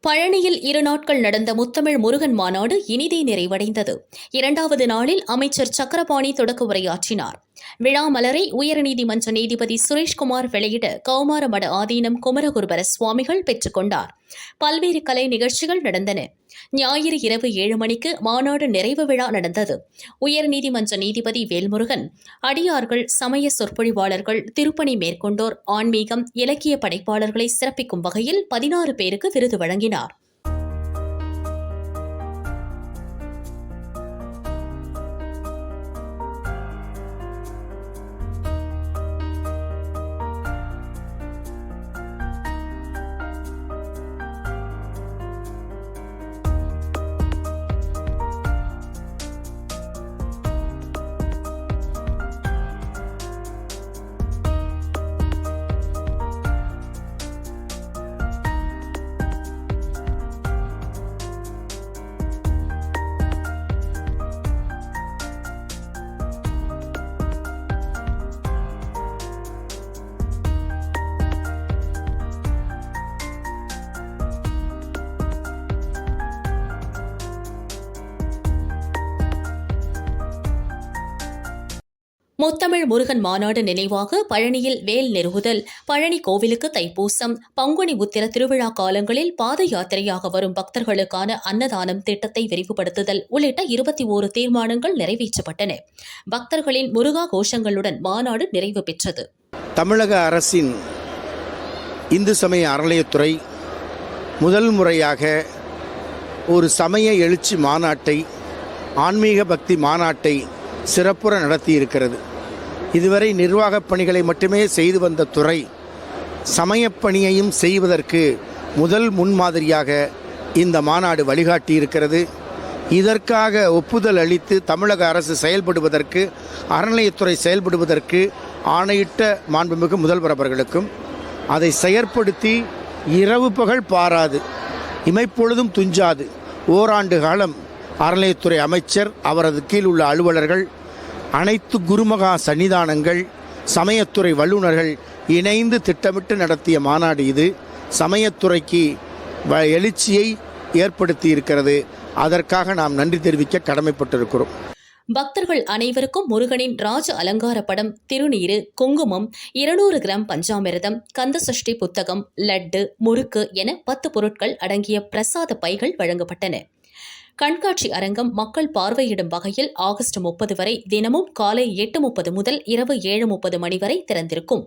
பழனியில் 2 நாட்கள் நடந்த முத்தமிழ் முருகன் மாநாடு இனிதே நிறைவடைந்தது. 2வது நாளில் அமைச்சர் சக்கரபாணி தொடக்க உரையாற்றினார். விழா மலரை உயர்நீதிமன்ற நீதிபதி சுரேஷ்குமார் வெளியிட கௌமார மட ஆதீனம் குமரகுருபர சுவாமிகள் பெற்றுக் கொண்டார். பல்வேறு கலை நிகழ்ச்சிகள் நடந்தன. ஞாயிறு இரவு 7 மணிக்கு மாநாடு நிறைவு விழா நடந்தது. உயர்நீதிமன்ற நீதிபதி வேல்முருகன், அடியார்கள், சமய சொற்பொழிவாளர்கள், திருப்பணி மேற்கொண்டோர், ஆன்மீகம், இலக்கிய படைப்பாளர்களை சிறப்பிக்கும் வகையில் 16 பேருக்கு விருது வழங்கினார். முத்தமிழ் முருகன் மாநாடு நினைவாக பழனியில் வேல் நிறுவுதல், பழனி கோவிலுக்கு தைப்பூசம், பங்குனி உத்திர திருவிழா காலங்களில் பாத யாத்திரையாக வரும் பக்தர்களுக்கான அன்னதானம் திட்டத்தை விரிவுபடுத்துதல் உள்ளிட்ட 21 தீர்மானங்கள் நிறைவேற்றப்பட்டன. பக்தர்களின் முருகா கோஷங்களுடன் மாநாடு நிறைவு பெற்றது. தமிழக அரசின் இந்து சமய அறநிலையத்துறை முதல் முறையாக ஒரு சமய எழுச்சி மாநாட்டை, ஆன்மீக பக்தி மாநாட்டை சிறப்புற நடத்தியிருக்கிறது. இதுவரை நிர்வாகப் பணிகளை மட்டுமே செய்து வந்த துறை சமயப்பணியையும் செய்வதற்கு முதல் முன்மாதிரியாக இந்த மாநாடு வழிகாட்டியிருக்கிறது. இதற்காக ஒப்புதல் அளித்து தமிழக அரசு செயல்படுவதற்கு, அறநிலையத்துறை செயல்படுவதற்கு ஆணையிட்ட மாண்புமிகு முதல்வர் அவர்களுக்கும், அதை செயற்படுத்தி இரவு பகல் பாராது, இமைப்பொழுதும் துஞ்சாது ஓராண்டு காலம் அறநிலையத்துறை அமைச்சர், அவரது கீழ் உள்ள அலுவலர்கள், அனைத்து குருமகா சன்னிதானங்கள், சமயத்துறை வல்லுநர்கள் இணைந்து திட்டமிட்டு நடத்திய மாநாடு இது. சமயத்துறைக்கு எழுச்சியை ஏற்படுத்தி இருக்கிறது. அதற்காக நாம் நன்றி தெரிவிக்க கடமைப்பட்டிருக்கிறோம். பக்தர்கள் அனைவருக்கும் முருகனின் ராஜ அலங்கார படம், திருநீரு, குங்குமம், 200 கிராம் பஞ்சாமிர்தம், கந்தசஷ்டி புத்தகம், லட்டு, முறுக்கு என 10 பொருட்கள் அடங்கிய பிரசாத பைகள் வழங்கப்பட்டன. கண்காட்சி அரங்கம் மக்கள் பார்வையிடும் வகையில் ஆகஸ்ட் 30 வரை தினமும் காலை 8:30 முதல் இரவு 7:30 மணி வரை திறந்திருக்கும்.